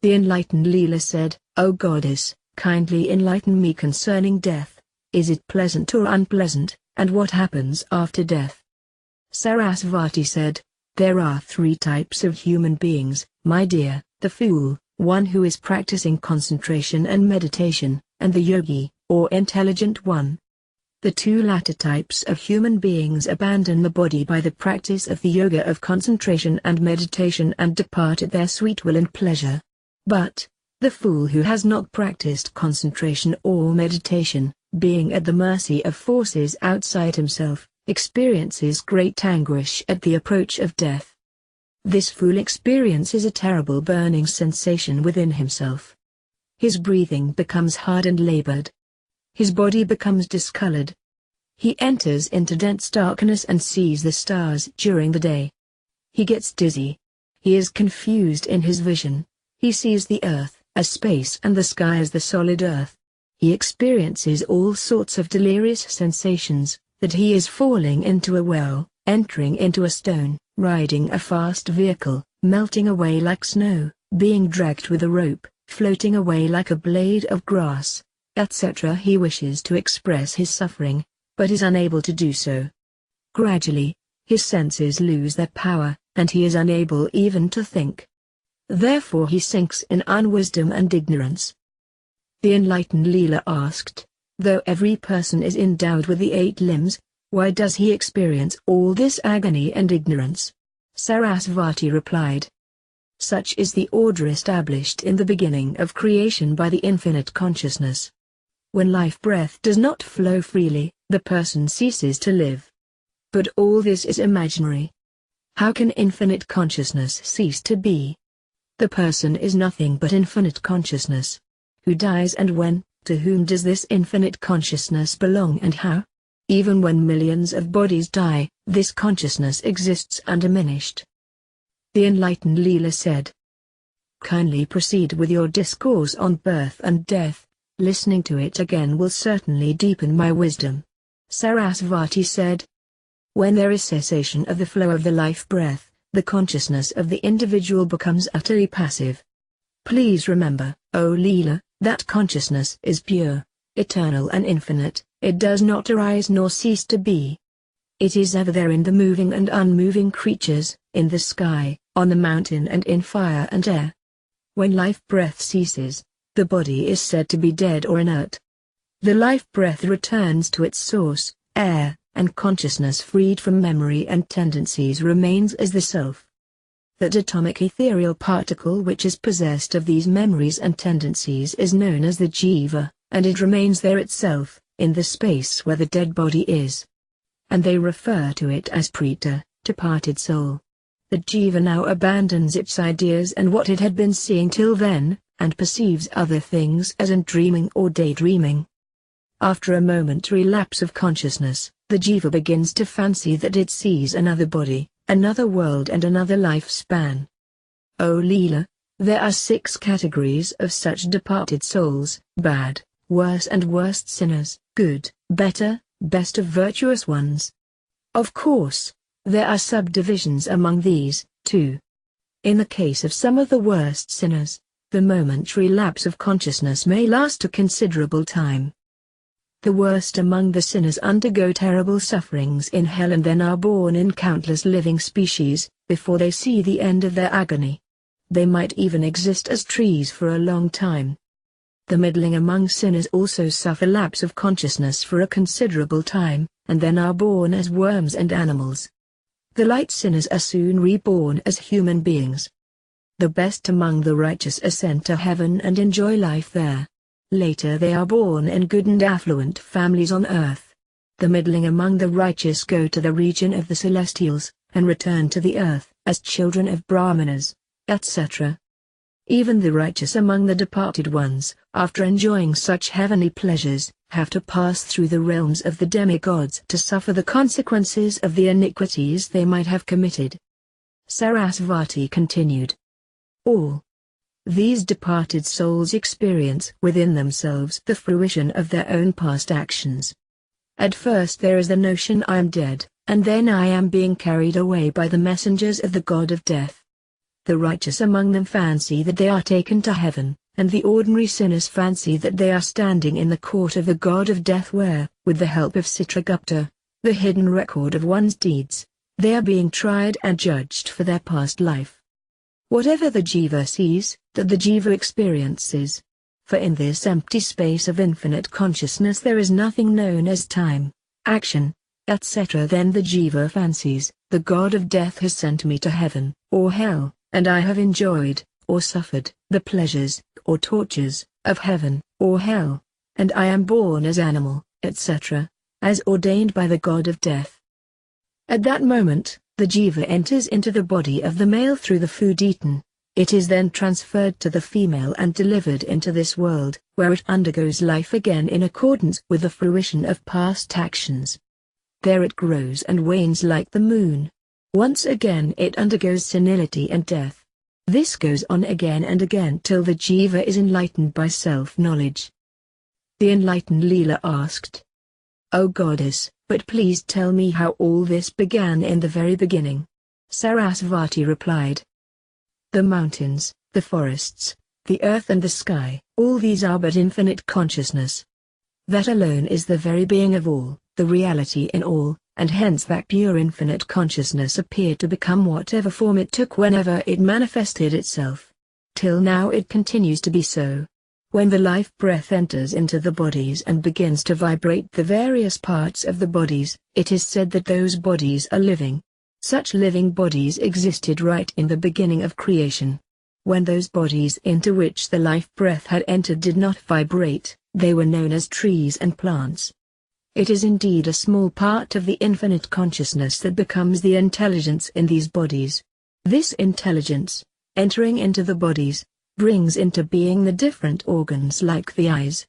The enlightened Leela said, "O goddess, kindly enlighten me concerning death. Is it pleasant or unpleasant, and what happens after death?" Sarasvati said, "There are three types of human beings, my dear: the fool, one who is practicing concentration and meditation, and the yogi, or intelligent one. The two latter types of human beings abandon the body by the practice of the yoga of concentration and meditation and depart at their sweet will and pleasure. But, the fool who has not practiced concentration or meditation, being at the mercy of forces outside himself, experiences great anguish at the approach of death. This fool experiences a terrible burning sensation within himself. His breathing becomes hard and labored. His body becomes discolored. He enters into dense darkness and sees the stars during the day. He gets dizzy. He is confused in his vision. He sees the earth as space and the sky as the solid earth. He experiences all sorts of delirious sensations, that he is falling into a well, entering into a stone, riding a fast vehicle, melting away like snow, being dragged with a rope, floating away like a blade of grass, etc. He wishes to express his suffering, but is unable to do so. Gradually, his senses lose their power, and he is unable even to think. Therefore he sinks in unwisdom and ignorance. The enlightened Leela asked, "Though every person is endowed with the 8 limbs, why does he experience all this agony and ignorance?" Sarasvati replied, "Such is the order established in the beginning of creation by the infinite consciousness. When life breath does not flow freely, the person ceases to live. But all this is imaginary. How can infinite consciousness cease to be? The person is nothing but infinite consciousness. Who dies and when? To whom does this infinite consciousness belong and how? Even when millions of bodies die, this consciousness exists undiminished." The enlightened Leela said, "Kindly proceed with your discourse on birth and death. Listening to it again will certainly deepen my wisdom." Sarasvati said, "When there is cessation of the flow of the life breath, the consciousness of the individual becomes utterly passive. Please remember, O Leela, that consciousness is pure, eternal and infinite. It does not arise nor cease to be. It is ever there in the moving and unmoving creatures, in the sky, on the mountain and in fire and air. When life breath ceases, the body is said to be dead or inert. The life breath returns to its source, air, and consciousness freed from memory and tendencies remains as the self. That atomic ethereal particle which is possessed of these memories and tendencies is known as the jiva, and it remains there itself, in the space where the dead body is. And they refer to it as preta, departed soul. The jiva now abandons its ideas and what it had been seeing till then, and perceives other things as in dreaming or daydreaming. After a momentary lapse of consciousness, the jiva begins to fancy that it sees another body, another world and another lifespan. O Leela, there are 6 categories of such departed souls: bad, worse and worst sinners, good, better, best of virtuous ones. Of course, there are subdivisions among these, too. In the case of some of the worst sinners, the momentary lapse of consciousness may last a considerable time. The worst among the sinners undergo terrible sufferings in hell and then are born in countless living species, before they see the end of their agony. They might even exist as trees for a long time. The middling among sinners also suffer lapse of consciousness for a considerable time, and then are born as worms and animals. The light sinners are soon reborn as human beings. The best among the righteous ascend to heaven and enjoy life there. Later they are born in good and affluent families on earth. The middling among the righteous go to the region of the celestials, and return to the earth as children of brahmanas, etc. Even the righteous among the departed ones, after enjoying such heavenly pleasures, have to pass through the realms of the demigods to suffer the consequences of the iniquities they might have committed. Sarasvati continued. All these departed souls experience within themselves the fruition of their own past actions. At first there is the notion I am dead, and then I am being carried away by the messengers of the god of death. The righteous among them fancy that they are taken to heaven, and the ordinary sinners fancy that they are standing in the court of the god of death where, with the help of Citragupta, the hidden record of one's deeds, they are being tried and judged for their past life. Whatever the jiva sees, that the jiva experiences. For in this empty space of infinite consciousness there is nothing known as time, action, etc. Then the jiva fancies, the god of death has sent me to heaven, or hell, and I have enjoyed, or suffered, the pleasures, or tortures, of heaven, or hell, and I am born as animal, etc., as ordained by the god of death. At that moment, the jiva enters into the body of the male through the food eaten. It is then transferred to the female and delivered into this world, where it undergoes life again in accordance with the fruition of past actions. There it grows and wanes like the moon. Once again it undergoes senility and death. This goes on again and again till the jiva is enlightened by self-knowledge. The enlightened Leela asked, "O goddess, but please tell me how all this began in the very beginning." Sarasvati replied, "The mountains, the forests, the earth and the sky, all these are but infinite consciousness. That alone is the very being of all, the reality in all, and hence that pure infinite consciousness appeared to become whatever form it took whenever it manifested itself. Till now it continues to be so. When the life breath enters into the bodies and begins to vibrate the various parts of the bodies, it is said that those bodies are living. Such living bodies existed right in the beginning of creation. When those bodies into which the life breath had entered did not vibrate, they were known as trees and plants. It is indeed a small part of the infinite consciousness that becomes the intelligence in these bodies. This intelligence, entering into the bodies, brings into being the different organs like the eyes.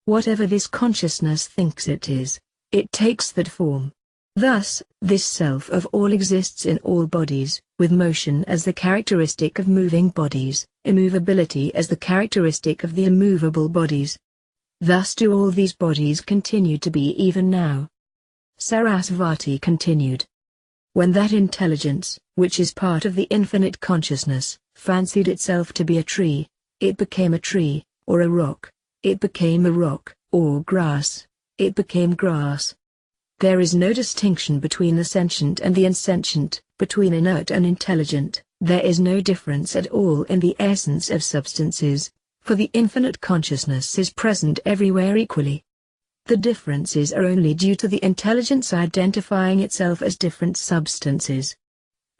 Whatever this consciousness thinks it is, it takes that form. Thus, this self of all exists in all bodies, with motion as the characteristic of moving bodies, immovability as the characteristic of the immovable bodies. Thus do all these bodies continue to be even now. Sarasvati continued. When that intelligence, which is part of the infinite consciousness, fancied itself to be a tree, it became a tree, or a rock, it became a rock, or grass, it became grass. There is no distinction between the sentient and the insentient, between inert and intelligent. There is no difference at all in the essence of substances, for the infinite consciousness is present everywhere equally. The differences are only due to the intelligence identifying itself as different substances.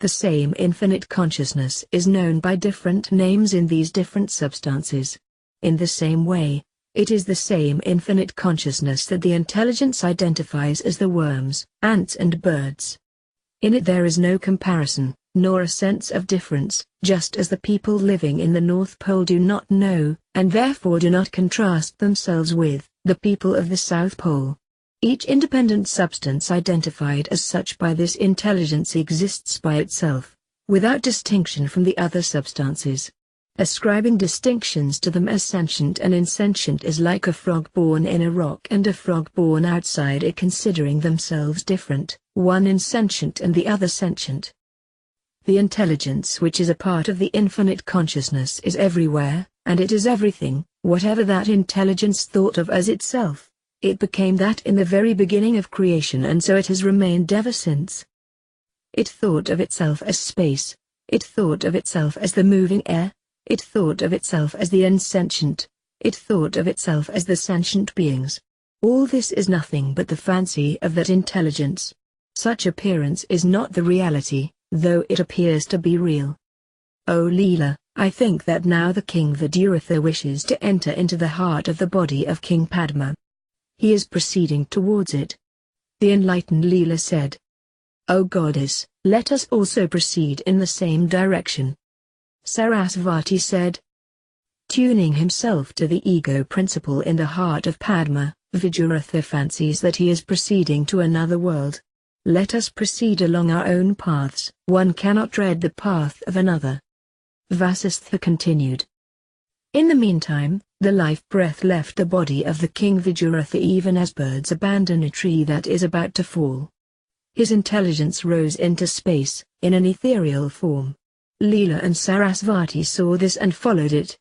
The same infinite consciousness is known by different names in these different substances. In the same way, it is the same infinite consciousness that the intelligence identifies as the worms, ants and birds. In it there is no comparison, nor a sense of difference, just as the people living in the North Pole do not know, and therefore do not contrast themselves with, the people of the South Pole. Each independent substance identified as such by this intelligence exists by itself, without distinction from the other substances. Ascribing distinctions to them as sentient and insentient is like a frog born in a rock and a frog born outside it considering themselves different, one insentient and the other sentient. The intelligence which is a part of the infinite consciousness is everywhere, and it is everything. Whatever that intelligence thought of as itself, it became that in the very beginning of creation, and so it has remained ever since. It thought of itself as space, it thought of itself as the moving air, it thought of itself as the insentient, it thought of itself as the sentient beings. All this is nothing but the fancy of that intelligence. Such appearance is not the reality, though it appears to be real. O Leela, I think that now the King Viduratha wishes to enter into the heart of the body of King Padma. He is proceeding towards it. The enlightened Leela said, O goddess, let us also proceed in the same direction. Sarasvati said, tuning himself to the ego principle in the heart of Padma, Viduratha fancies that he is proceeding to another world. Let us proceed along our own paths. One cannot tread the path of another. Vasistha continued. In the meantime, the life breath left the body of the King Viduratha even as birds abandon a tree that is about to fall. His intelligence rose into space, in an ethereal form. Leela and Sarasvati saw this and followed it.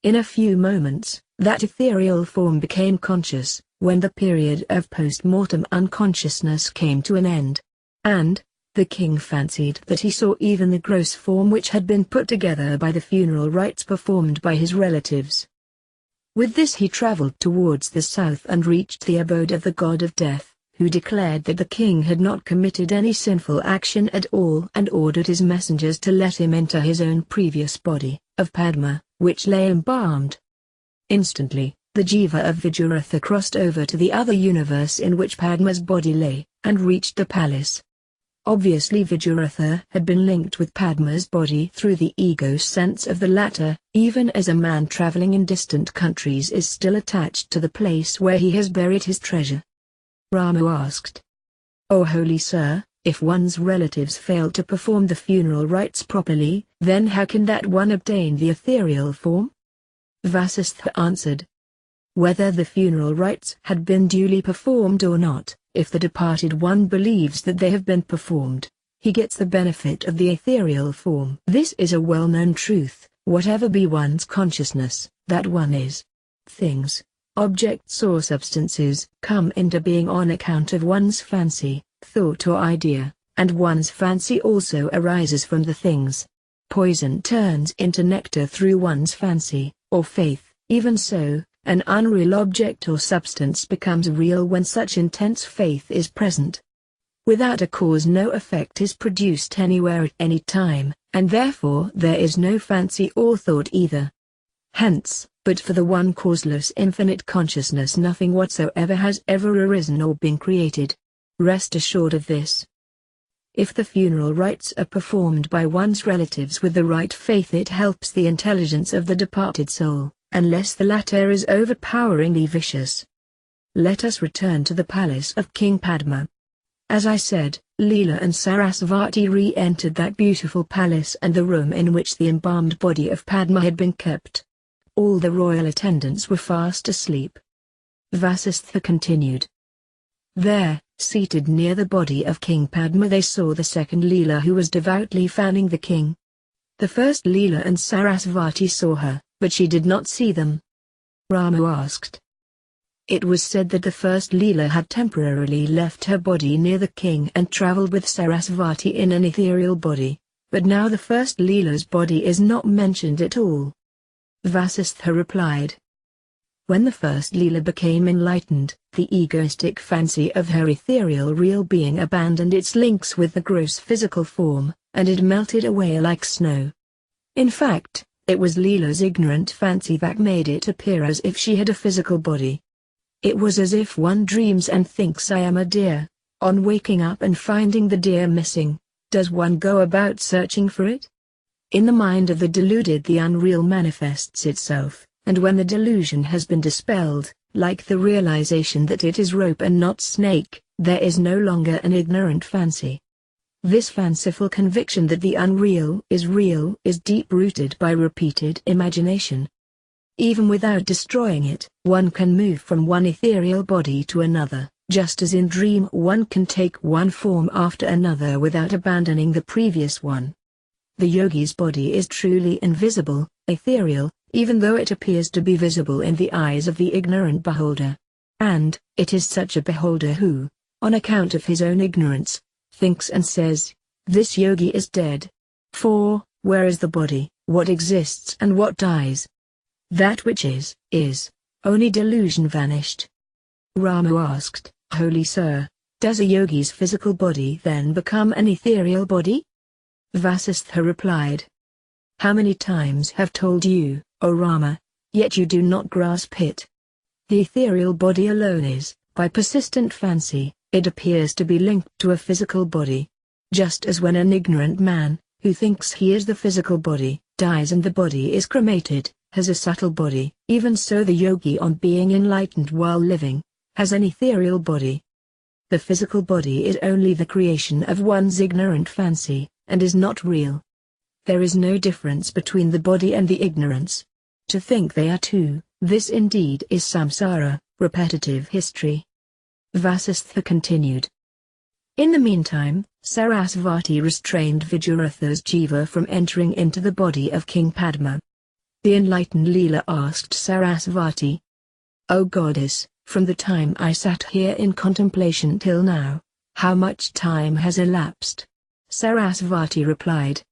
In a few moments, that ethereal form became conscious, when the period of post-mortem unconsciousness came to an end. And, the king fancied that he saw even the gross form which had been put together by the funeral rites performed by his relatives. With this he travelled towards the south and reached the abode of the god of death, who declared that the king had not committed any sinful action at all and ordered his messengers to let him enter his own previous body, of Padma, which lay embalmed. Instantly, the jiva of Vijayaratha crossed over to the other universe in which Padma's body lay, and reached the palace. Obviously Vijayaratha had been linked with Padma's body through the ego sense of the latter, even as a man travelling in distant countries is still attached to the place where he has buried his treasure. Rama asked, "O holy sir, if one's relatives fail to perform the funeral rites properly, then how can that one obtain the ethereal form?" Vasistha answered, "Whether the funeral rites had been duly performed or not, if the departed one believes that they have been performed, he gets the benefit of the ethereal form. This is a well-known truth, whatever be one's consciousness, that one is. Things, objects or substances come into being on account of one's fancy, thought or idea, and one's fancy also arises from the things. Poison turns into nectar through one's fancy, or faith, even so. An unreal object or substance becomes real when such intense faith is present. Without a cause no effect is produced anywhere at any time, and therefore there is no fancy or thought either. Hence, but for the one causeless infinite consciousness nothing whatsoever has ever arisen or been created. Rest assured of this. If the funeral rites are performed by one's relatives with the right faith it helps the intelligence of the departed soul, unless the latter is overpoweringly vicious. Let us return to the palace of King Padma. As I said, Leela and Sarasvati re-entered that beautiful palace and the room in which the embalmed body of Padma had been kept. All the royal attendants were fast asleep. Vasistha continued. There, seated near the body of King Padma they saw the second Leela who was devoutly fanning the king. The first Leela and Sarasvati saw her, but she did not see them. Rama asked. It was said that the first Leela had temporarily left her body near the king and travelled with Sarasvati in an ethereal body, but now the first Leela's body is not mentioned at all. Vasistha replied. When the first Leela became enlightened, the egoistic fancy of her ethereal real being abandoned its links with the gross physical form, and it melted away like snow. In fact, it was Leela's ignorant fancy that made it appear as if she had a physical body. It was as if one dreams and thinks I am a deer. On waking up and finding the deer missing, does one go about searching for it? In the mind of the deluded the unreal manifests itself, and when the delusion has been dispelled, like the realization that it is rope and not snake, there is no longer an ignorant fancy. This fanciful conviction that the unreal is real is deep-rooted by repeated imagination. Even without destroying it, one can move from one ethereal body to another, just as in dream one can take one form after another without abandoning the previous one. The yogi's body is truly invisible, ethereal, even though it appears to be visible in the eyes of the ignorant beholder. And, it is such a beholder who, on account of his own ignorance, thinks and says, "This yogi is dead." For, where is the body, what exists and what dies? That which is, only delusion vanished. Rama asked, Holy Sir, does a yogi's physical body then become an ethereal body? Vasistha replied. How many times have told you, O Rama, yet you do not grasp it. The ethereal body alone is, by persistent fancy, it appears to be linked to a physical body. Just as when an ignorant man, who thinks he is the physical body, dies and the body is cremated, has a subtle body, even so the yogi on being enlightened while living, has an ethereal body. The physical body is only the creation of one's ignorant fancy, and is not real. There is no difference between the body and the ignorance. To think they are two, this indeed is samsara, repetitive history. Vasistha continued. In the meantime, Sarasvati restrained Vijayartha's jiva from entering into the body of King Padma. The enlightened Leela asked Sarasvati, "O goddess, from the time I sat here in contemplation till now, how much time has elapsed?" Sarasvati replied,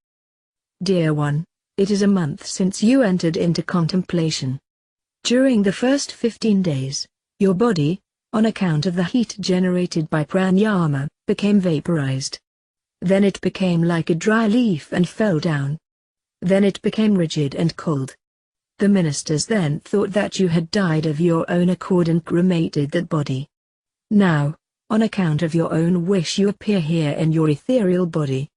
"Dear one, it is a month since you entered into contemplation. During the first 15 days, your body, on account of the heat generated by pranayama, became vaporized. Then it became like a dry leaf and fell down. Then it became rigid and cold. The ministers then thought that you had died of your own accord and cremated that body. Now, on account of your own wish you appear here in your ethereal body.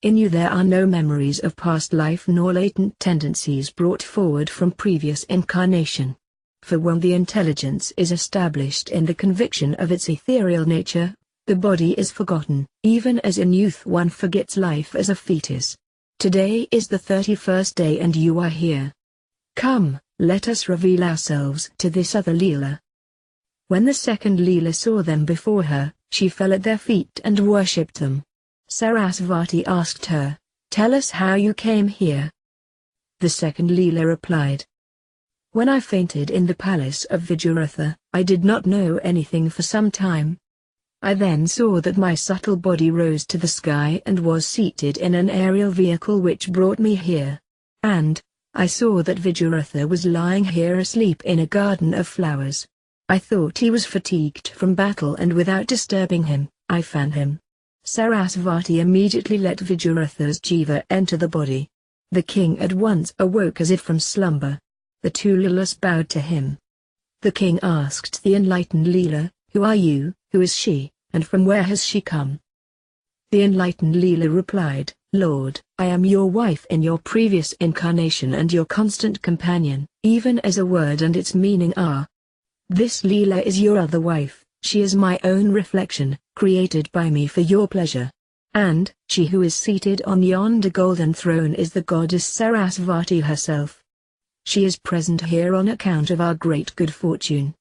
In you there are no memories of past life nor latent tendencies brought forward from previous incarnation. For when the intelligence is established in the conviction of its ethereal nature, the body is forgotten. Even as in youth one forgets life as a fetus. Today is the 31st day and you are here. Come, let us reveal ourselves to this other Leela." When the second Leela saw them before her, she fell at their feet and worshipped them. Sarasvati asked her, "Tell us how you came here." The second Leela replied, "When I fainted in the palace of Vijayartha, I did not know anything for some time. I then saw that my subtle body rose to the sky and was seated in an aerial vehicle which brought me here. And I saw that Vijayartha was lying here asleep in a garden of flowers. I thought he was fatigued from battle and without disturbing him, I fanned him." Sarasvati immediately let Vijayartha's jiva enter the body. The king at once awoke as if from slumber. The two Leelas bowed to him. The king asked the enlightened Leela, "Who are you, who is she, and from where has she come?" The enlightened Leela replied, "Lord, I am your wife in your previous incarnation and your constant companion, even as a word and its meaning are. This Leela is your other wife, she is my own reflection, created by me for your pleasure. And, she who is seated on yonder golden throne is the goddess Sarasvati herself. She is present here on account of our great good fortune."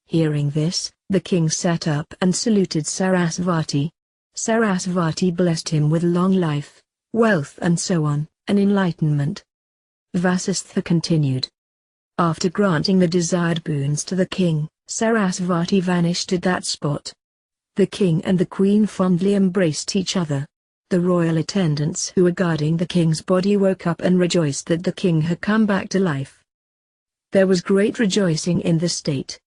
Hearing this, the king sat up and saluted Sarasvati. Sarasvati blessed him with long life, wealth and so on, and enlightenment. Vasistha continued. After granting the desired boons to the king, Sarasvati vanished at that spot. The king and the queen fondly embraced each other. The royal attendants who were guarding the king's body woke up and rejoiced that the king had come back to life. There was great rejoicing in the state.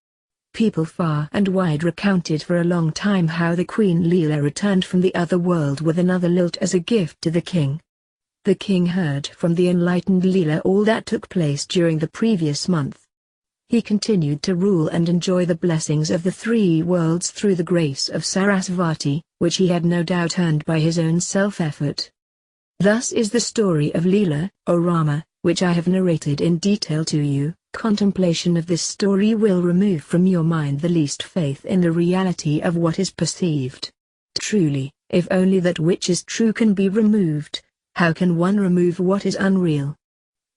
People far and wide recounted for a long time how the Queen Leela returned from the other world with another lilt as a gift to the king. The king heard from the enlightened Leela all that took place during the previous month. He continued to rule and enjoy the blessings of the three worlds through the grace of Sarasvati, which he had no doubt earned by his own self-effort. Thus is the story of Leela, O Rama, which I have narrated in detail to you. Contemplation of this story will remove from your mind the least faith in the reality of what is perceived. Truly, if only that which is true can be removed, how can one remove what is unreal?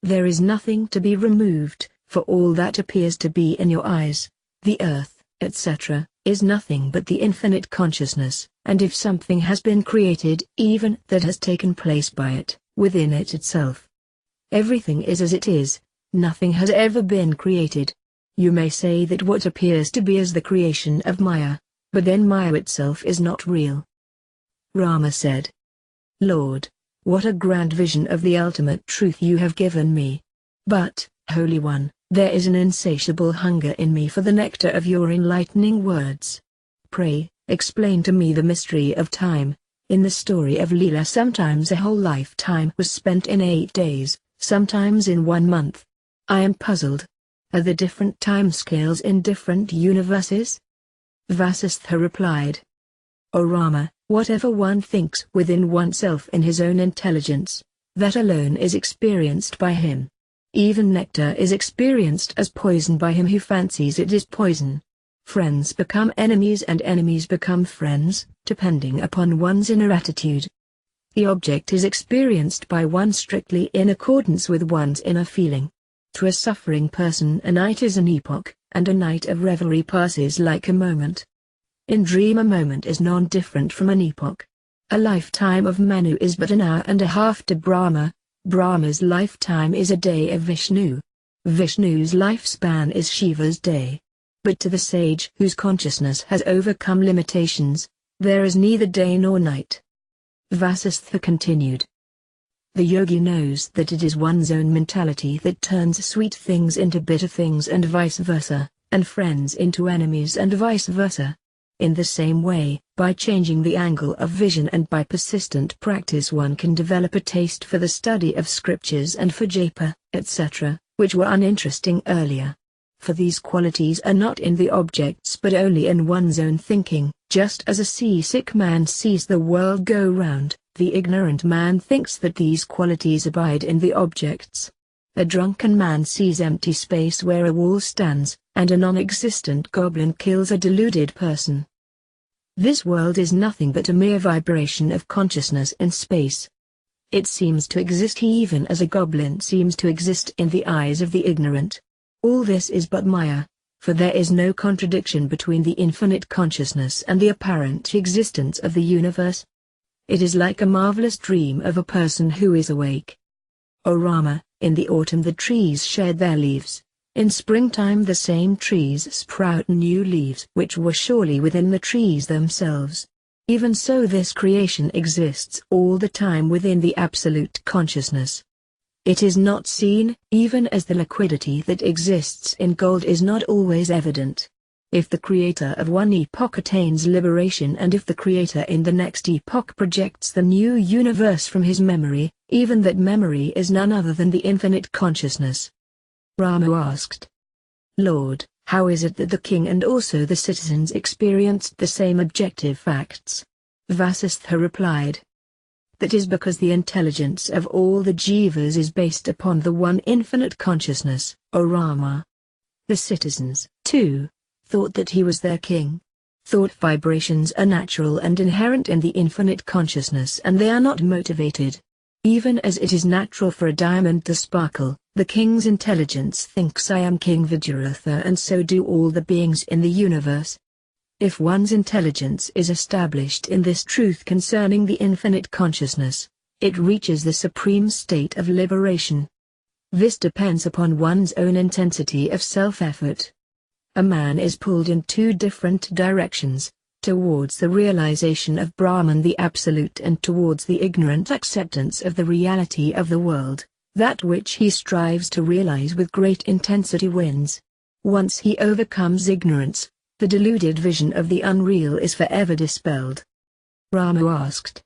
There is nothing to be removed, for all that appears to be in your eyes, the earth, etc., is nothing but the infinite consciousness, and if something has been created, even that has taken place by it, within it itself. Everything is as it is. Nothing has ever been created. You may say that what appears to be is the creation of Maya, but then Maya itself is not real. Rama said, "Lord, what a grand vision of the ultimate truth you have given me. But, Holy One, there is an insatiable hunger in me for the nectar of your enlightening words. Pray, explain to me the mystery of time. In the story of Leela sometimes a whole lifetime was spent in 8 days, sometimes in 1 month. I am puzzled. Are there different time scales in different universes?" Vasistha replied, "O Rama, whatever one thinks within oneself in his own intelligence, that alone is experienced by him. Even nectar is experienced as poison by him who fancies it is poison. Friends become enemies and enemies become friends, depending upon one's inner attitude. The object is experienced by one strictly in accordance with one's inner feeling. To a suffering person a night is an epoch, and a night of revelry passes like a moment. In dream a moment is non-different from an epoch. A lifetime of Manu is but an hour and a half to Brahma. Brahma's lifetime is a day of Vishnu. Vishnu's lifespan is Shiva's day. But to the sage whose consciousness has overcome limitations, there is neither day nor night. Vasistha continued. The yogi knows that it is one's own mentality that turns sweet things into bitter things and vice versa, and friends into enemies and vice versa. In the same way, by changing the angle of vision and by persistent practice one can develop a taste for the study of scriptures and for japa, etc., which were uninteresting earlier. For these qualities are not in the objects but only in one's own thinking. Just as a seasick man sees the world go round, the ignorant man thinks that these qualities abide in the objects. A drunken man sees empty space where a wall stands, and a non-existent goblin kills a deluded person. This world is nothing but a mere vibration of consciousness in space. It seems to exist even as a goblin seems to exist in the eyes of the ignorant. All this is but Maya, for there is no contradiction between the infinite consciousness and the apparent existence of the universe. It is like a marvelous dream of a person who is awake. O Rama, in the autumn the trees shed their leaves. In springtime the same trees sprout new leaves which were surely within the trees themselves. Even so this creation exists all the time within the absolute consciousness. It is not seen, even as the liquidity that exists in gold is not always evident. If the creator of one epoch attains liberation and if the creator in the next epoch projects the new universe from his memory, even that memory is none other than the infinite consciousness. Rama asked, Lord, how is it that the king and also the citizens experienced the same objective facts? Vasistha replied, that is because the intelligence of all the jivas is based upon the one infinite consciousness, O Rama. The citizens, too, thought that he was their king. Thought vibrations are natural and inherent in the infinite consciousness and they are not motivated. Even as it is natural for a diamond to sparkle, the king's intelligence thinks I am King Vajraratha and so do all the beings in the universe. If one's intelligence is established in this truth concerning the infinite consciousness, it reaches the supreme state of liberation. This depends upon one's own intensity of self-effort. A man is pulled in two different directions, towards the realization of Brahman the Absolute and towards the ignorant acceptance of the reality of the world. That which he strives to realize with great intensity wins. Once he overcomes ignorance, the deluded vision of the unreal is forever dispelled. Rama asked,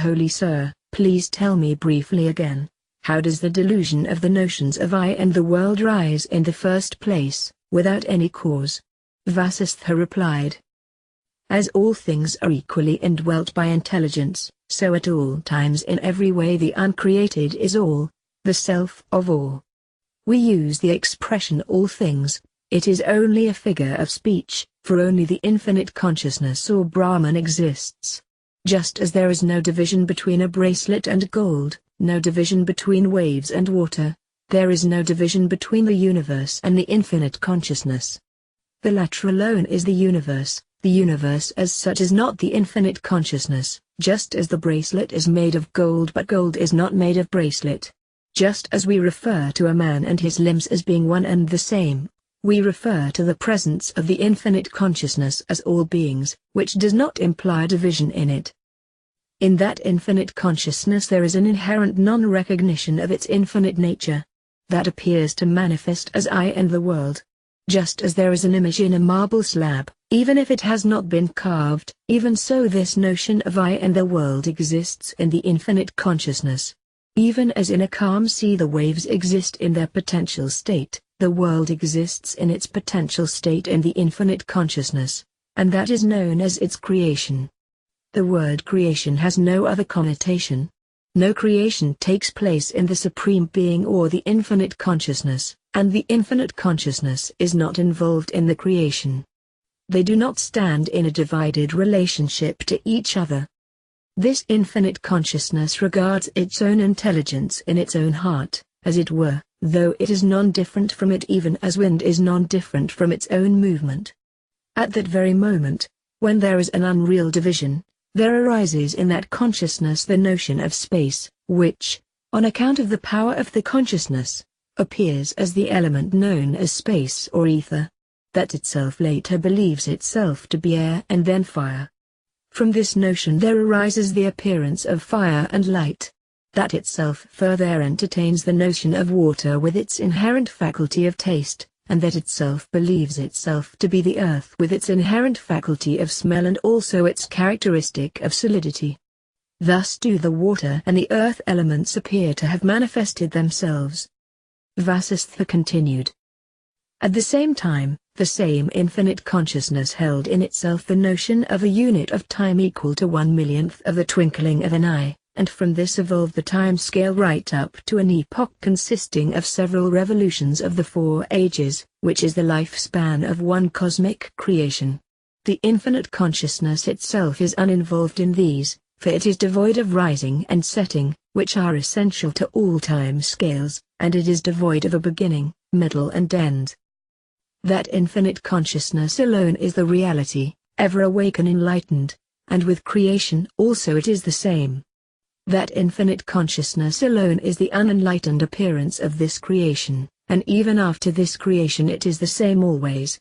Holy Sir, please tell me briefly again, how does the delusion of the notions of I and the world rise in the first place, without any cause? Vasistha replied, as all things are equally indwelt by intelligence, so at all times in every way the uncreated is all, the self of all. We use the expression all things. It is only a figure of speech, for only the infinite consciousness or Brahman exists. Just as there is no division between a bracelet and gold, no division between waves and water, there is no division between the universe and the infinite consciousness. The latter alone is the universe as such is not the infinite consciousness, just as the bracelet is made of gold but gold is not made of bracelet. Just as we refer to a man and his limbs as being one and the same, we refer to the presence of the infinite consciousness as all beings, which does not imply division in it. In that infinite consciousness there is an inherent non-recognition of its infinite nature. That appears to manifest as I and the world. Just as there is an image in a marble slab, even if it has not been carved, even so this notion of I and the world exists in the infinite consciousness. Even as in a calm sea the waves exist in their potential state, the world exists in its potential state in the infinite consciousness, and that is known as its creation. The word creation has no other connotation. No creation takes place in the Supreme Being or the infinite consciousness, and the infinite consciousness is not involved in the creation. They do not stand in a divided relationship to each other. This infinite consciousness regards its own intelligence in its own heart, as it were, though it is non-different from it even as wind is non-different from its own movement. At that very moment, when there is an unreal division, there arises in that consciousness the notion of space, which, on account of the power of the consciousness, appears as the element known as space or ether. That itself later believes itself to be air and then fire. From this notion there arises the appearance of fire and light. That itself further entertains the notion of water with its inherent faculty of taste, and that itself believes itself to be the earth with its inherent faculty of smell and also its characteristic of solidity. Thus do the water and the earth elements appear to have manifested themselves. Vasistha continued. At the same time, the same infinite consciousness held in itself the notion of a unit of time equal to 1/1,000,000th of the twinkling of an eye, and from this evolved the time scale right up to an epoch consisting of several revolutions of the 4 ages, which is the lifespan of one cosmic creation. The infinite consciousness itself is uninvolved in these, for it is devoid of rising and setting, which are essential to all time scales, and it is devoid of a beginning, middle and end. That infinite consciousness alone is the reality, ever awake and enlightened, and with creation also it is the same. That infinite consciousness alone is the unenlightened appearance of this creation, and even after this creation it is the same always.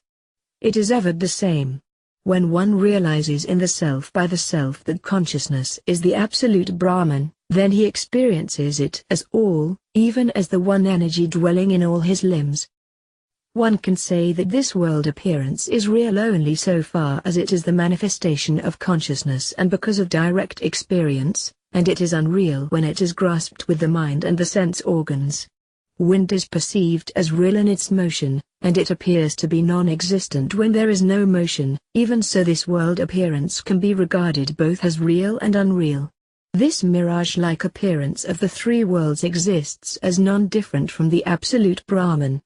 It is ever the same. When one realizes in the self by the self that consciousness is the absolute Brahman, then he experiences it as all, even as the one energy dwelling in all his limbs. One can say that this world appearance is real only so far as it is the manifestation of consciousness and because of direct experience, and it is unreal when it is grasped with the mind and the sense organs. Wind is perceived as real in its motion, and it appears to be non-existent when there is no motion. Even so this world appearance can be regarded both as real and unreal. This mirage-like appearance of the 3 worlds exists as non-different from the absolute Brahman.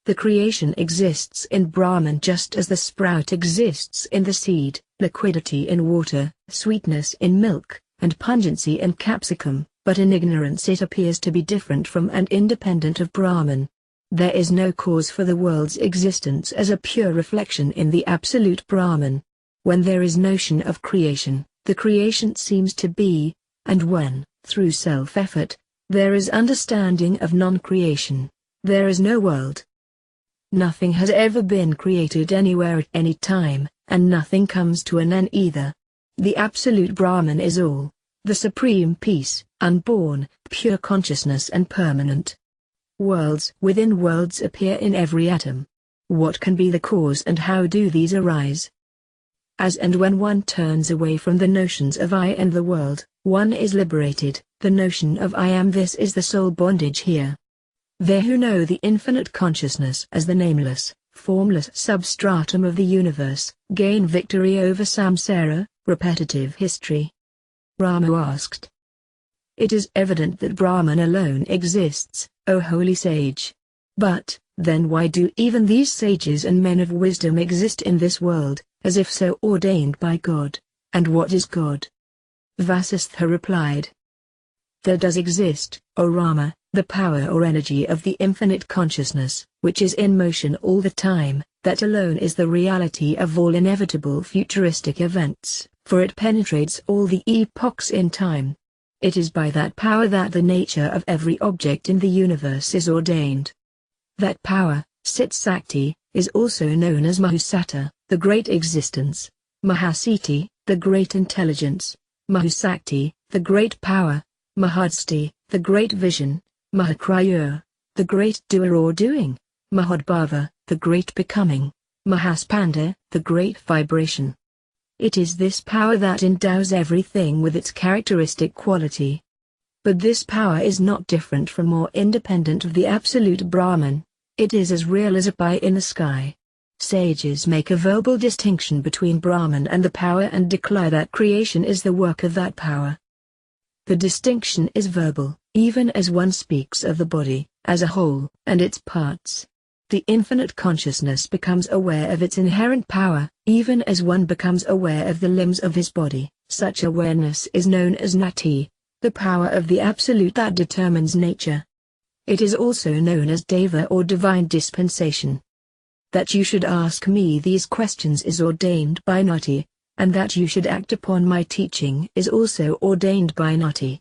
The creation exists in Brahman just as the sprout exists in the seed, liquidity in water, sweetness in milk, and pungency in capsicum, but in ignorance it appears to be different from and independent of Brahman. There is no cause for the world's existence as a pure reflection in the absolute Brahman. When there is notion of creation, the creation seems to be, and when, through self-effort, there is understanding of non-creation, there is no world. Nothing has ever been created anywhere at any time, and nothing comes to an end either. The absolute Brahman is all, the supreme peace, unborn, pure consciousness and permanent. Worlds within worlds appear in every atom. What can be the cause and how do these arise? As and when one turns away from the notions of I and the world, one is liberated. The notion of I am this is the sole bondage here. They who know the infinite consciousness as the nameless, formless substratum of the universe, gain victory over samsara, repetitive history. Rama asked. It is evident that Brahman alone exists, O holy sage. But, then why do even these sages and men of wisdom exist in this world, as if so ordained by God? And what is God? Vasistha replied. There does exist, O Rama, the power or energy of the infinite consciousness, which is in motion all the time. That alone is the reality of all inevitable futuristic events, for it penetrates all the epochs in time. It is by that power that the nature of every object in the universe is ordained. That power, Sit Sakti, is also known as Mahusatta, the great existence, Mahasiti, the great intelligence, Mahusakti, the great power, Mahadsti, the great vision, Mahakraya, the great doer or doing, Mahadbhava, the great becoming, Mahaspanda, the great vibration. It is this power that endows everything with its characteristic quality. But this power is not different from or independent of the absolute Brahman. It is as real as a pie in the sky. Sages make a verbal distinction between Brahman and the power and declare that creation is the work of that power. The distinction is verbal, even as one speaks of the body, as a whole, and its parts. The infinite consciousness becomes aware of its inherent power, even as one becomes aware of the limbs of his body. Such awareness is known as Nati, the power of the Absolute that determines nature. It is also known as Deva or divine dispensation. That you should ask me these questions is ordained by Nati, and that you should act upon my teaching is also ordained by Nati.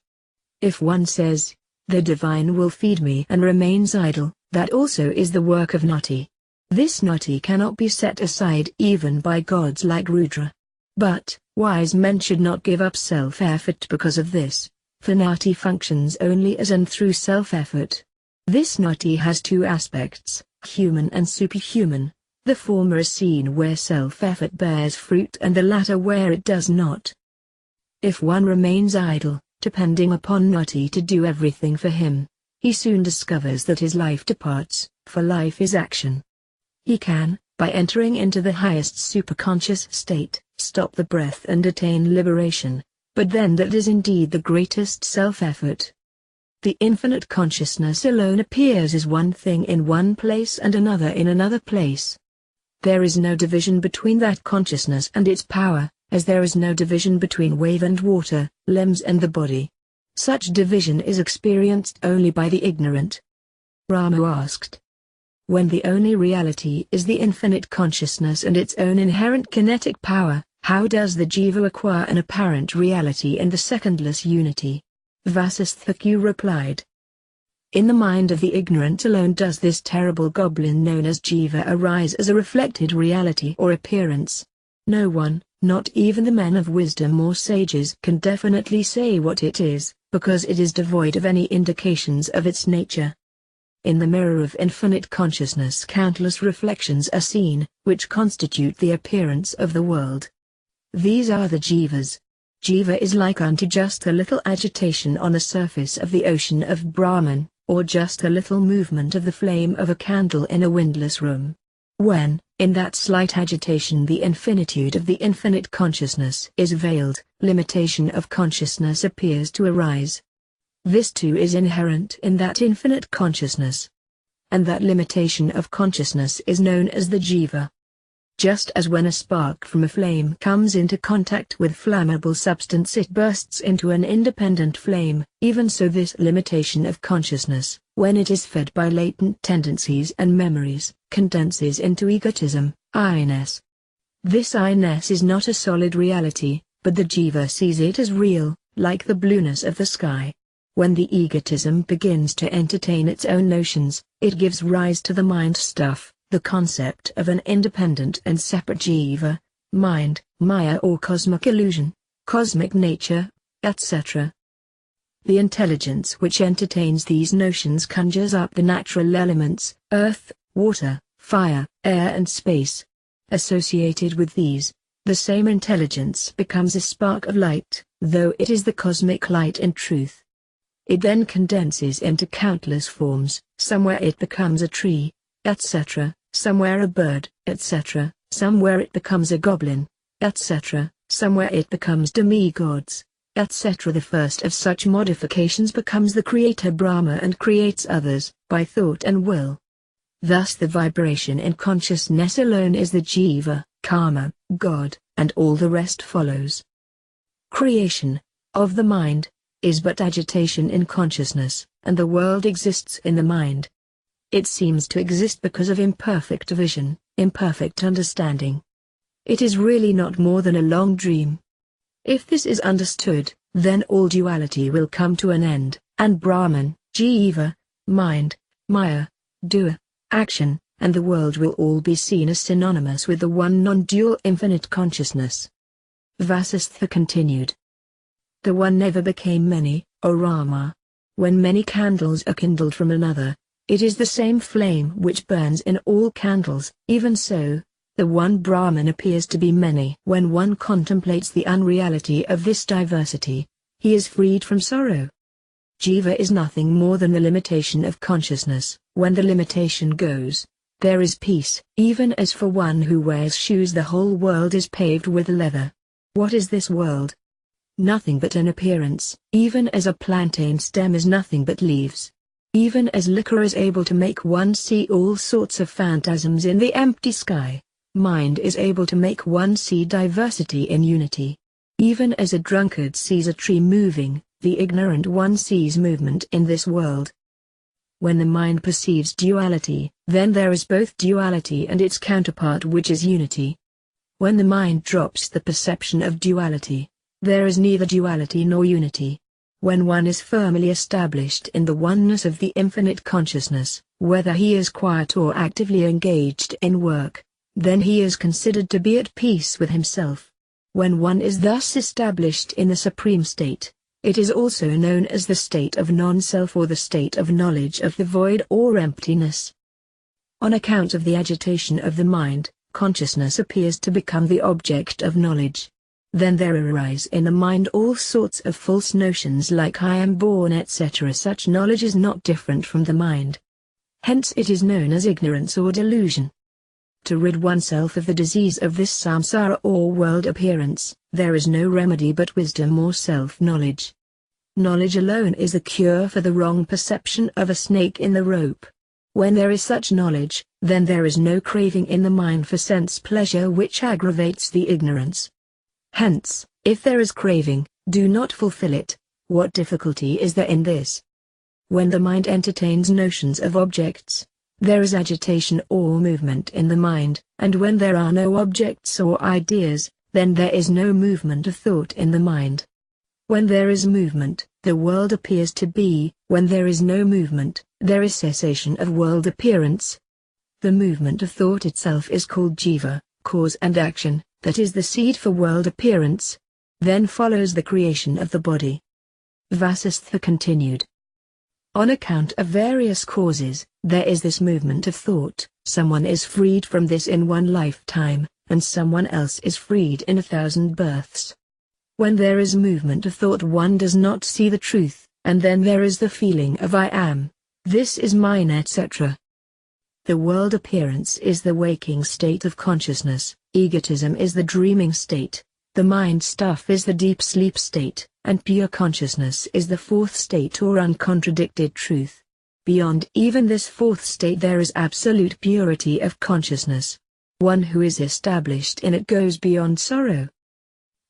If one says, the divine will feed me and remains idle, that also is the work of Nati. This Nati cannot be set aside even by gods like Rudra. But, wise men should not give up self-effort because of this, for Nati functions only as and through self-effort. This Nati has two aspects, human and superhuman. The former is seen where self-effort bears fruit and the latter where it does not. If one remains idle, depending upon Nati to do everything for him, he soon discovers that his life departs, for life is action. He can, by entering into the highest superconscious state, stop the breath and attain liberation, but then that is indeed the greatest self-effort. The infinite consciousness alone appears as one thing in one place and another in another place. There is no division between that consciousness and its power, as there is no division between wave and water, limbs and the body. Such division is experienced only by the ignorant. Rama asked, when the only reality is the infinite consciousness and its own inherent kinetic power, how does the jiva acquire an apparent reality in the secondless unity? Vasistha replied. In the mind of the ignorant alone does this terrible goblin known as jiva arise as a reflected reality or appearance. No one, not even the men of wisdom or sages, can definitely say what it is, because it is devoid of any indications of its nature. In the mirror of infinite consciousness countless reflections are seen, which constitute the appearance of the world. These are the jivas. Jiva is like unto just a little agitation on the surface of the ocean of Brahman, or just a little movement of the flame of a candle in a windless room. When, in that slight agitation the infinitude of the infinite consciousness is veiled, limitation of consciousness appears to arise. This too is inherent in that infinite consciousness. And that limitation of consciousness is known as the jiva. Just as when a spark from a flame comes into contact with flammable substance it bursts into an independent flame, even so this limitation of consciousness, when it is fed by latent tendencies and memories, condenses into egotism, I-ness. This I-ness is not a solid reality, but the jiva sees it as real, like the blueness of the sky. When the egotism begins to entertain its own notions, it gives rise to the mind stuff, the concept of an independent and separate jiva, mind, maya or cosmic illusion, cosmic nature, etc. The intelligence which entertains these notions conjures up the natural elements, earth, water, fire, air and space. Associated with these, the same intelligence becomes a spark of light, though it is the cosmic light in truth. It then condenses into countless forms, somewhere it becomes a tree, etc., somewhere a bird, etc., somewhere it becomes a goblin, etc., somewhere it becomes demigods, etc. The first of such modifications becomes the creator Brahma and creates others, by thought and will. Thus the vibration in consciousness alone is the jiva, karma, God, and all the rest follows. Creation, of the mind, is but agitation in consciousness, and the world exists in the mind. It seems to exist because of imperfect vision, imperfect understanding. It is really not more than a long dream. If this is understood, then all duality will come to an end, and Brahman, Jiva, mind, Maya, doer, action, and the world will all be seen as synonymous with the one non-dual infinite consciousness. Vasistha continued. The one never became many, O Rama. When many candles are kindled from another, it is the same flame which burns in all candles. Even so, the one Brahman appears to be many. When one contemplates the unreality of this diversity, he is freed from sorrow. Jiva is nothing more than the limitation of consciousness. When the limitation goes, there is peace. Even as for one who wears shoes the whole world is paved with leather. What is this world? Nothing but an appearance. Even as a plantain stem is nothing but leaves. Even as liquor is able to make one see all sorts of phantasms in the empty sky, mind is able to make one see diversity in unity. Even as a drunkard sees a tree moving, the ignorant one sees movement in this world. When the mind perceives duality, then there is both duality and its counterpart which is unity. When the mind drops the perception of duality, there is neither duality nor unity. When one is firmly established in the oneness of the infinite consciousness, whether he is quiet or actively engaged in work, then he is considered to be at peace with himself. When one is thus established in the supreme state, it is also known as the state of non-self or the state of knowledge of the void or emptiness. On account of the agitation of the mind, consciousness appears to become the object of knowledge. Then there arise in the mind all sorts of false notions like I am born etc. Such knowledge is not different from the mind. Hence it is known as ignorance or delusion. To rid oneself of the disease of this samsara or world appearance, there is no remedy but wisdom or self-knowledge. Knowledge alone is the cure for the wrong perception of a snake in the rope. When there is such knowledge, then there is no craving in the mind for sense pleasure which aggravates the ignorance. Hence, if there is craving, do not fulfill it. What difficulty is there in this? When the mind entertains notions of objects, there is agitation or movement in the mind, and when there are no objects or ideas, then there is no movement of thought in the mind. When there is movement, the world appears to be; when there is no movement, there is cessation of world appearance. The movement of thought itself is called jiva, cause and action, that is the seed for world appearance. Then follows the creation of the body. Vasistha continued. On account of various causes, there is this movement of thought. Someone is freed from this in one lifetime, and someone else is freed in 1,000 births. When there is movement of thought one does not see the truth, and then there is the feeling of I am, this is mine etc. The world appearance is the waking state of consciousness, egotism is the dreaming state, the mind stuff is the deep sleep state, and pure consciousness is the fourth state or uncontradicted truth. Beyond even this fourth state there is absolute purity of consciousness. One who is established in it goes beyond sorrow.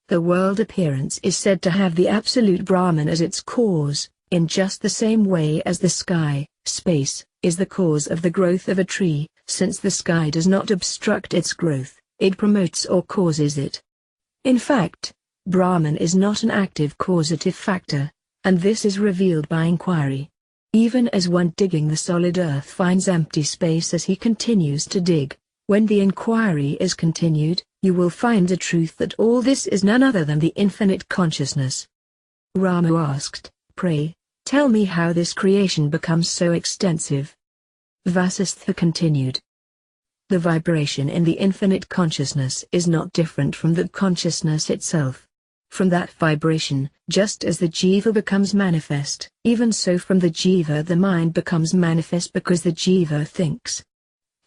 The world appearance is said to have the absolute Brahman as its cause, in just the same way as the sky, space, is the cause of the growth of a tree. Since the sky does not obstruct its growth, it promotes or causes it. In fact, Brahman is not an active causative factor, and this is revealed by inquiry. Even as one digging the solid earth finds empty space as he continues to dig, when the inquiry is continued, you will find the truth that all this is none other than the infinite consciousness. Rama asked, "Pray, tell me how this creation becomes so extensive." Vasistha continued. The vibration in the infinite consciousness is not different from the consciousness itself. From that vibration, just as the jiva becomes manifest, even so from the jiva the mind becomes manifest because the jiva thinks.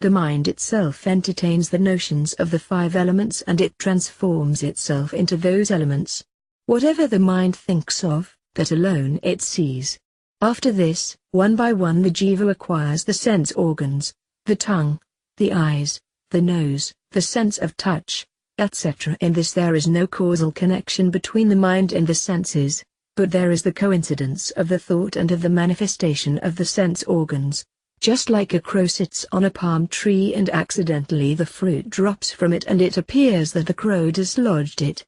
The mind itself entertains the notions of the 5 elements and it transforms itself into those elements. Whatever the mind thinks of, that alone it sees. After this, one by one the jiva acquires the sense organs, the tongue, the eyes, the nose, the sense of touch, etc. In this there is no causal connection between the mind and the senses, but there is the coincidence of the thought and of the manifestation of the sense organs. Just like a crow sits on a palm tree and accidentally the fruit drops from it and it appears that the crow dislodged it.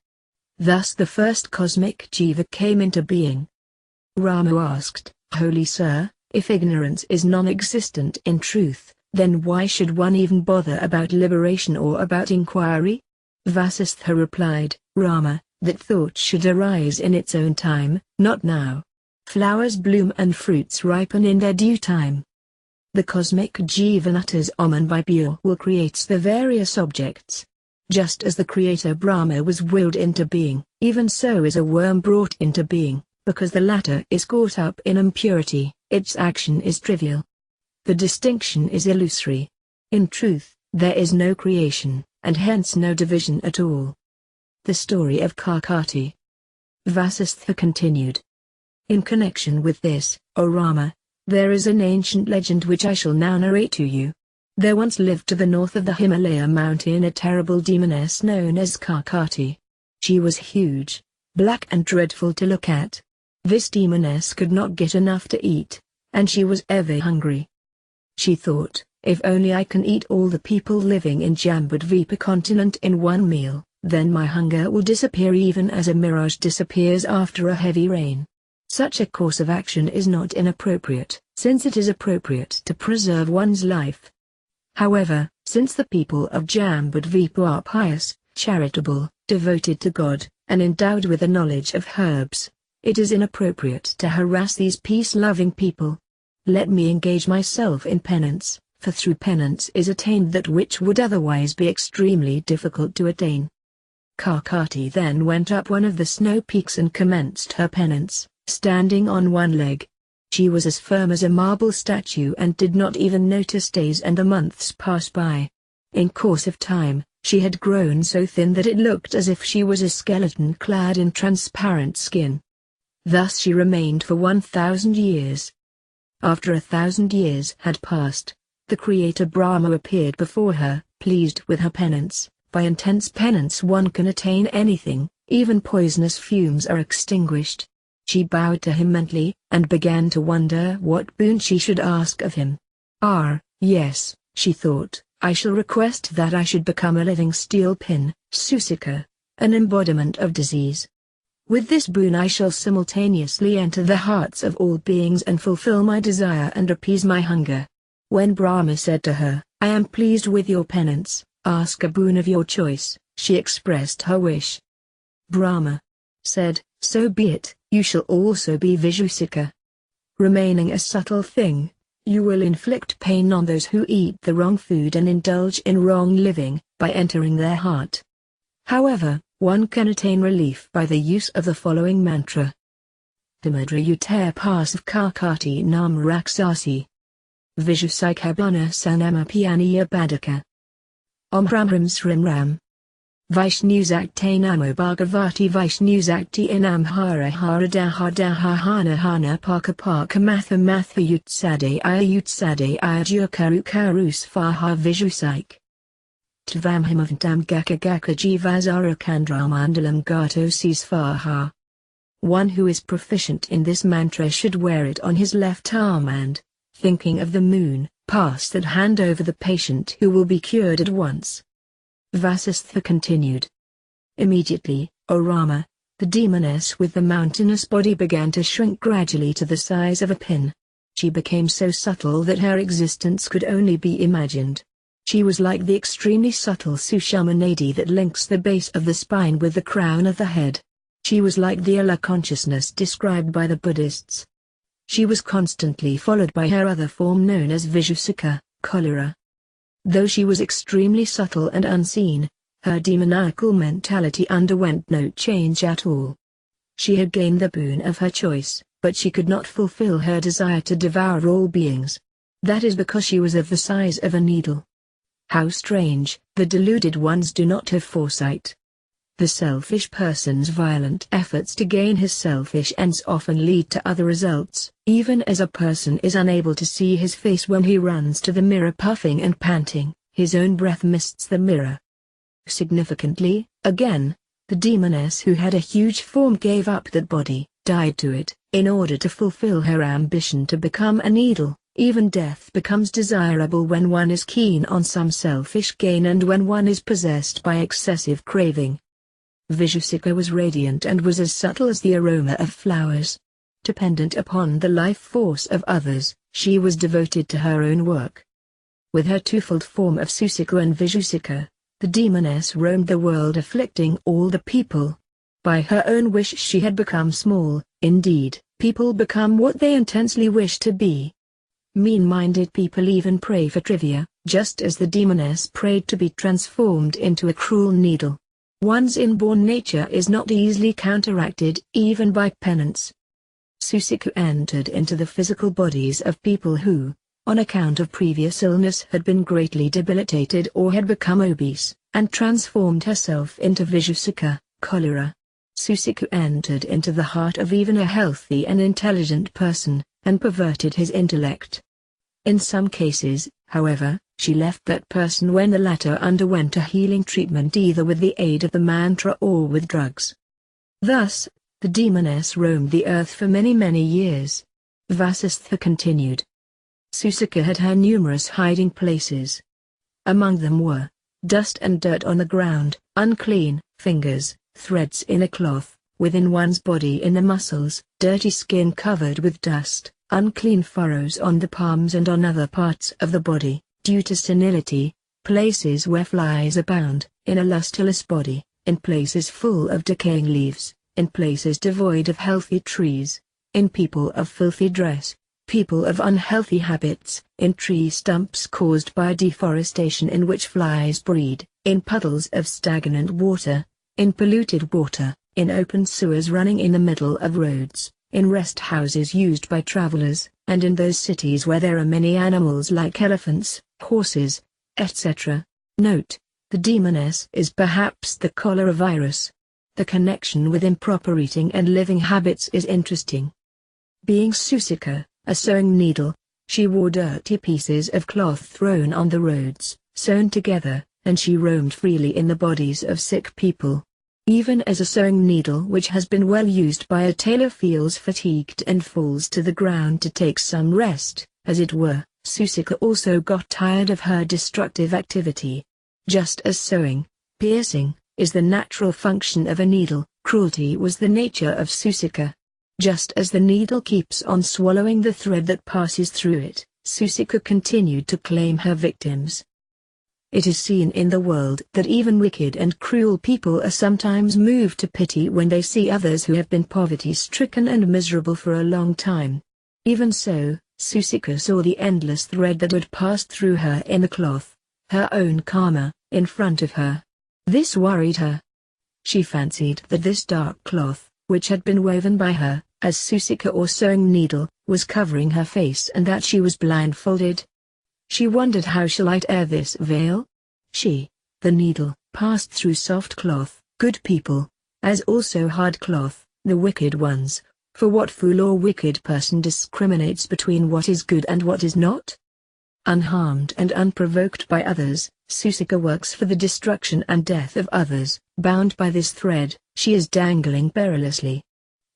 Thus the first cosmic jiva came into being. Rama asked, "Holy Sir, if ignorance is non-existent in truth, then why should one even bother about liberation or about inquiry?" Vasistha replied, "Rama, that thought should arise in its own time, not now. Flowers bloom and fruits ripen in their due time. The cosmic jiva utters Om and by pure will creates the various objects. Just as the creator Brahma was willed into being, even so is a worm brought into being, because the latter is caught up in impurity, its action is trivial. The distinction is illusory. In truth, there is no creation, and hence no division at all." The story of Kakati. Vasistha continued. In connection with this, O Rama, there is an ancient legend which I shall now narrate to you. There once lived to the north of the Himalaya mountain a terrible demoness known as Kakati. She was huge, black and dreadful to look at. This demoness could not get enough to eat, and she was ever hungry. She thought, If only I can eat all the people living in Jambudvipa continent in one meal, then my hunger will disappear even as a mirage disappears after a heavy rain. Such a course of action is not inappropriate, since it is appropriate to preserve one's life. However, since the people of Jambudvipa are pious, charitable, devoted to God, and endowed with a knowledge of herbs, it is inappropriate to harass these peace-loving people. Let me engage myself in penance, for through penance is attained that which would otherwise be extremely difficult to attain. Kakati then went up one of the snow peaks and commenced her penance, standing on one leg. She was as firm as a marble statue and did not even notice days and the months pass by. In course of time, she had grown so thin that it looked as if she was a skeleton clad in transparent skin. Thus she remained for 1,000 years. After 1,000 years had passed, the Creator Brahma appeared before her, pleased with her penance. By intense penance one can attain anything, even poisonous fumes are extinguished. She bowed to him mentally, and began to wonder what boon she should ask of him. Yes, she thought, I shall request that I should become a living steel pin, Susika, an embodiment of disease. With this boon I shall simultaneously enter the hearts of all beings and fulfill my desire and appease my hunger. When Brahma said to her, I am pleased with your penance, ask a boon of your choice, she expressed her wish. Brahma said, so be it, you shall also be Vishusika. Remaining a subtle thing, you will inflict pain on those who eat the wrong food and indulge in wrong living, by entering their heart. However, one can attain relief by the use of the following mantra. Timudra uter pasav kakati nam raksasi. Vishusika sanama pianiya badaka. Om Ram Ram Srim Ram. Vishnuzakte Namo Bhagavati Vishnuzakti Inam Hara Hara Daha Daha Hana Hana Paka Paka Matha Matha Yutsade Aya Jurkaru Karu Svaha Vishusik. Tvam Himavantam Gaka Gaka Jivazara Kandramandalam Gato Svaha. One who is proficient in this mantra should wear it on his left arm and, thinking of the moon, pass that hand over the patient who will be cured at once. Vasistha continued. Immediately, O Rama, the demoness with the mountainous body began to shrink gradually to the size of a pin. She became so subtle that her existence could only be imagined. She was like the extremely subtle Sushama nadi that links the base of the spine with the crown of the head. She was like the Allah consciousness described by the Buddhists. She was constantly followed by her other form known as Vishusika, cholera. Though she was extremely subtle and unseen, her demoniacal mentality underwent no change at all. She had gained the boon of her choice, but she could not fulfill her desire to devour all beings. That is because she was of the size of a needle. How strange, the deluded ones do not have foresight. The selfish person's violent efforts to gain his selfish ends often lead to other results, even as a person is unable to see his face when he runs to the mirror puffing and panting, his own breath mists the mirror. Significantly, again, the demoness who had a huge form gave up that body, died to it, in order to fulfill her ambition to become a needle. Even death becomes desirable when one is keen on some selfish gain and when one is possessed by excessive craving. Vishusika was radiant and was as subtle as the aroma of flowers. Dependent upon the life force of others, she was devoted to her own work. With her twofold form of Susika and Vishusika, the demoness roamed the world afflicting all the people. By her own wish she had become small. Indeed, people become what they intensely wish to be. Mean-minded people even pray for trivia, just as the demoness prayed to be transformed into a cruel needle. One's inborn nature is not easily counteracted, even by penance. Susika entered into the physical bodies of people who, on account of previous illness, had been greatly debilitated or had become obese, and transformed herself into Vishusika, cholera. Susika entered into the heart of even a healthy and intelligent person, and perverted his intellect. In some cases, however, she left that person when the latter underwent a healing treatment either with the aid of the mantra or with drugs. Thus, the demoness roamed the earth for many years. Vasistha continued. Susika had her numerous hiding places. Among them were dust and dirt on the ground, unclean fingers, threads in a cloth, within one's body in the muscles, dirty skin covered with dust, unclean furrows on the palms and on other parts of the body, due to senility, places where flies abound, in a lustreless body, in places full of decaying leaves, in places devoid of healthy trees, in people of filthy dress, people of unhealthy habits, in tree stumps caused by deforestation in which flies breed, in puddles of stagnant water, in polluted water, in open sewers running in the middle of roads, in rest houses used by travelers, and in those cities where there are many animals like elephants, horses, etc. Note: the demoness is perhaps the cholera virus. The connection with improper eating and living habits is interesting. Being Susika, a sewing needle, she wore dirty pieces of cloth thrown on the roads, sewn together, and she roamed freely in the bodies of sick people. Even as a sewing needle which has been well used by a tailor feels fatigued and falls to the ground to take some rest, as it were, Susika also got tired of her destructive activity. Just as sewing, piercing, is the natural function of a needle, cruelty was the nature of Susika. Just as the needle keeps on swallowing the thread that passes through it, Susika continued to claim her victims. It is seen in the world that even wicked and cruel people are sometimes moved to pity when they see others who have been poverty-stricken and miserable for a long time. Even so, Susika saw the endless thread that had passed through her in the cloth, her own karma, in front of her. This worried her. She fancied that this dark cloth, which had been woven by her, as Susika or sewing needle, was covering her face and that she was blindfolded. She wondered how shall I tear this veil? She, the needle, passed through soft cloth, good people, as also hard cloth, the wicked ones, for what fool or wicked person discriminates between what is good and what is not? Unharmed and unprovoked by others, Susika works for the destruction and death of others. Bound by this thread, she is dangling perilously.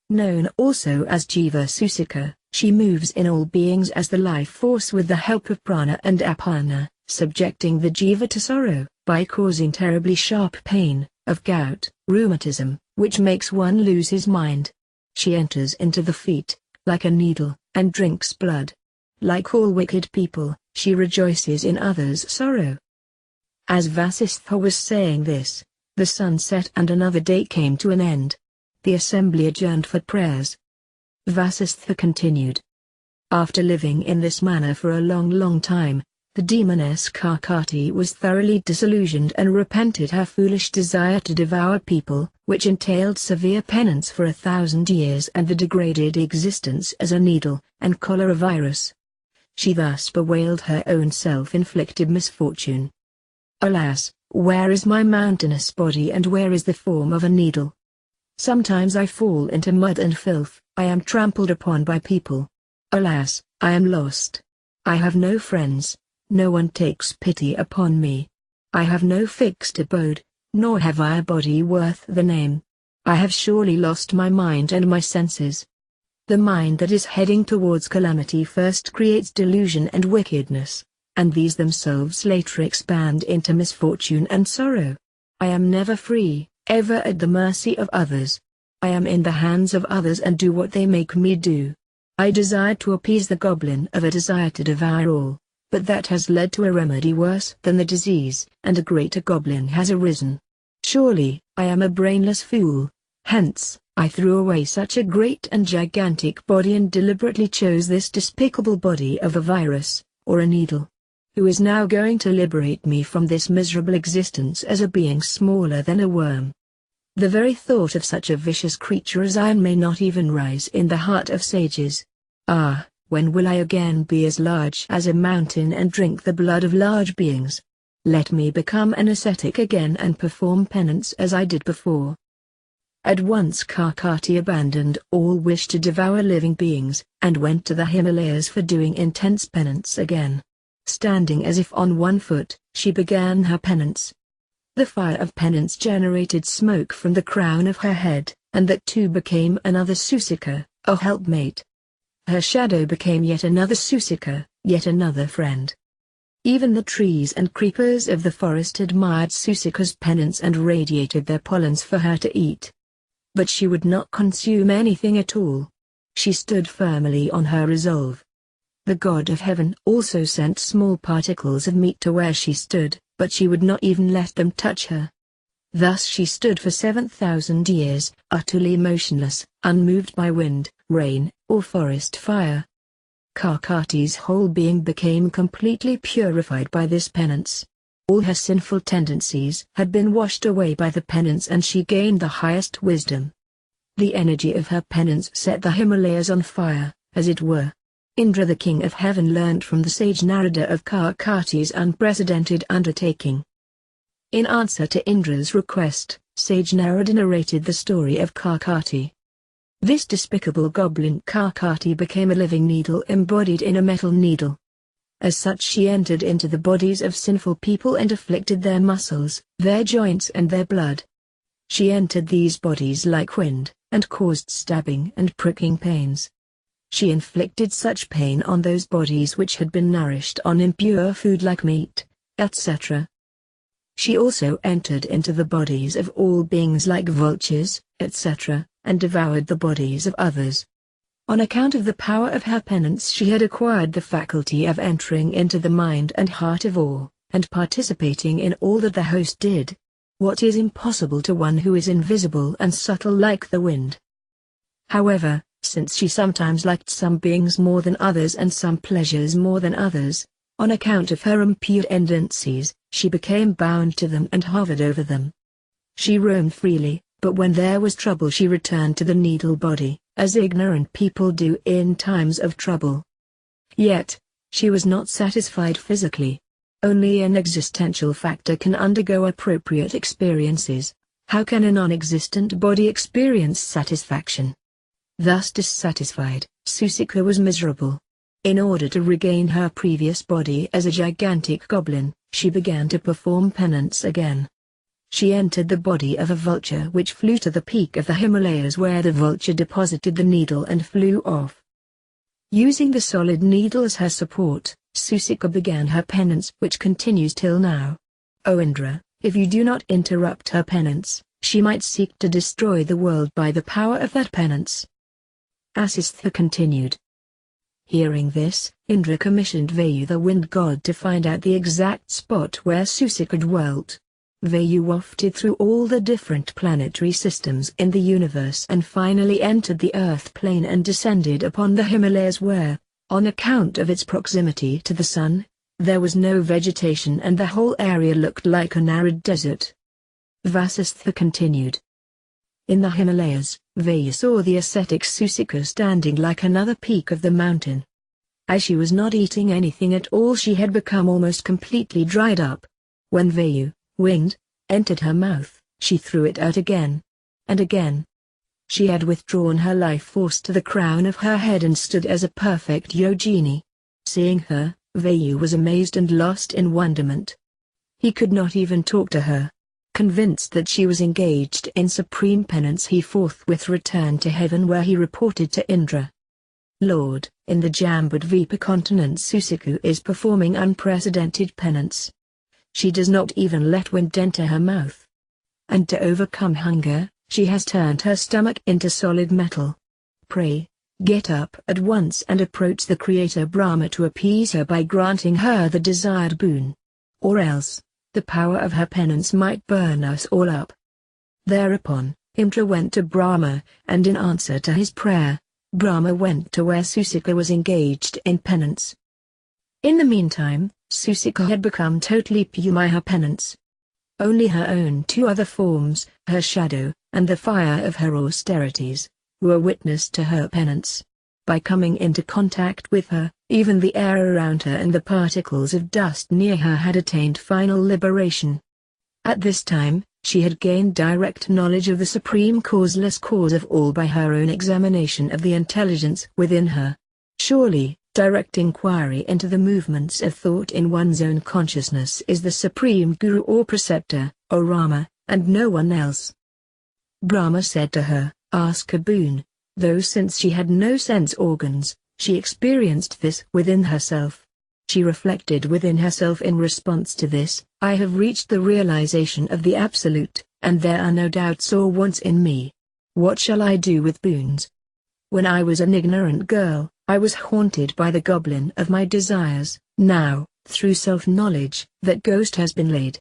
Known also as Jiva Susika, she moves in all beings as the life force with the help of prana and apana, subjecting the jiva to sorrow, by causing terribly sharp pain, of gout, rheumatism, which makes one lose his mind. She enters into the feet, like a needle, and drinks blood. Like all wicked people, she rejoices in others' sorrow. As Vasistha was saying this, the sun set and another day came to an end. The assembly adjourned for prayers. Vasistha continued. After living in this manner for a long time, the demoness Kakati was thoroughly disillusioned and repented her foolish desire to devour people, which entailed severe penance for 1,000 years and the degraded existence as a needle, and cholera virus. She thus bewailed her own self-inflicted misfortune. Alas, where is my mountainous body and where is the form of a needle? Sometimes I fall into mud and filth, I am trampled upon by people. Alas, I am lost. I have no friends, no one takes pity upon me. I have no fixed abode, nor have I a body worth the name. I have surely lost my mind and my senses. The mind that is heading towards calamity first creates delusion and wickedness, and these themselves later expand into misfortune and sorrow. I am never free, ever at the mercy of others. I am in the hands of others and do what they make me do. I desired to appease the goblin of a desire to devour all, but that has led to a remedy worse than the disease, and a greater goblin has arisen. Surely, I am a brainless fool. Hence, I threw away such a great and gigantic body and deliberately chose this despicable body of a virus, or a needle. Who is now going to liberate me from this miserable existence as a being smaller than a worm? The very thought of such a vicious creature as I am may not even rise in the heart of sages. Ah, when will I again be as large as a mountain and drink the blood of large beings? Let me become an ascetic again and perform penance as I did before. At once Kakati abandoned all wish to devour living beings, and went to the Himalayas for doing intense penance again. Standing as if on one foot, she began her penance. The fire of penance generated smoke from the crown of her head, and that too became another Susika, a helpmate. Her shadow became yet another Susika, yet another friend. Even the trees and creepers of the forest admired Susika's penance and radiated their pollens for her to eat. But she would not consume anything at all. She stood firmly on her resolve. The god of heaven also sent small particles of meat to where she stood, but she would not even let them touch her. Thus she stood for 7,000 years, utterly motionless, unmoved by wind, rain, or forest fire. Kakati's whole being became completely purified by this penance. All her sinful tendencies had been washed away by the penance and she gained the highest wisdom. The energy of her penance set the Himalayas on fire, as it were. Indra the king of heaven learnt from the sage Narada of Kakati's unprecedented undertaking. In answer to Indra's request, sage Narada narrated the story of Kakati. This despicable goblin Kakati became a living needle embodied in a metal needle. As such she entered into the bodies of sinful people and afflicted their muscles, their joints and their blood. She entered these bodies like wind, and caused stabbing and pricking pains. She inflicted such pain on those bodies which had been nourished on impure food like meat, etc. She also entered into the bodies of all beings like vultures, etc., and devoured the bodies of others. On account of the power of her penance she had acquired the faculty of entering into the mind and heart of all, and participating in all that the host did. What is impossible to one who is invisible and subtle like the wind. However, since she sometimes liked some beings more than others and some pleasures more than others, on account of her impure tendencies, she became bound to them and hovered over them. She roamed freely, but when there was trouble she returned to the needle body, as ignorant people do in times of trouble. Yet, she was not satisfied physically. Only an existential factor can undergo appropriate experiences. How can a non-existent body experience satisfaction? Thus dissatisfied, Susika was miserable. In order to regain her previous body as a gigantic goblin, she began to perform penance again. She entered the body of a vulture which flew to the peak of the Himalayas where the vulture deposited the needle and flew off. Using the solid needle as her support, Susika began her penance which continues till now. O Indra, if you do not interrupt her penance, she might seek to destroy the world by the power of that penance. Vasistha continued. Hearing this, Indra commissioned Vayu the wind god to find out the exact spot where Susika dwelt. Vayu wafted through all the different planetary systems in the universe and finally entered the earth plane and descended upon the Himalayas where, on account of its proximity to the sun, there was no vegetation and the whole area looked like an arid desert. Vasistha continued. In the Himalayas, Vayu saw the ascetic Susika standing like another peak of the mountain. As she was not eating anything at all she had become almost completely dried up. When Vayu, winged, entered her mouth, she threw it out again. And again. She had withdrawn her life force to the crown of her head and stood as a perfect yogini. Seeing her, Vayu was amazed and lost in wonderment. He could not even talk to her. Convinced that she was engaged in supreme penance he forthwith returned to heaven where he reported to Indra. Lord, in the Jambudvipa continent Susika is performing unprecedented penance. She does not even let wind enter her mouth. And to overcome hunger, she has turned her stomach into solid metal. Pray, get up at once and approach the Creator Brahma to appease her by granting her the desired boon. Or else, the power of her penance might burn us all up. Thereupon, Indra went to Brahma, and in answer to his prayer, Brahma went to where Susika was engaged in penance. In the meantime, Susika had become totally pure by her penance. Only her own two other forms, her shadow, and the fire of her austerities, were witness to her penance. By coming into contact with her, even the air around her and the particles of dust near her had attained final liberation. At this time, she had gained direct knowledge of the supreme causeless cause of all by her own examination of the intelligence within her. Surely, direct inquiry into the movements of thought in one's own consciousness is the supreme guru or preceptor, O Rama, and no one else. Brahma said to her, ask a boon, though since she had no sense organs, she experienced this within herself. She reflected within herself in response to this, I have reached the realization of the Absolute, and there are no doubts or wants in me. What shall I do with boons? When I was an ignorant girl, I was haunted by the goblin of my desires. Now, through self-knowledge, that ghost has been laid.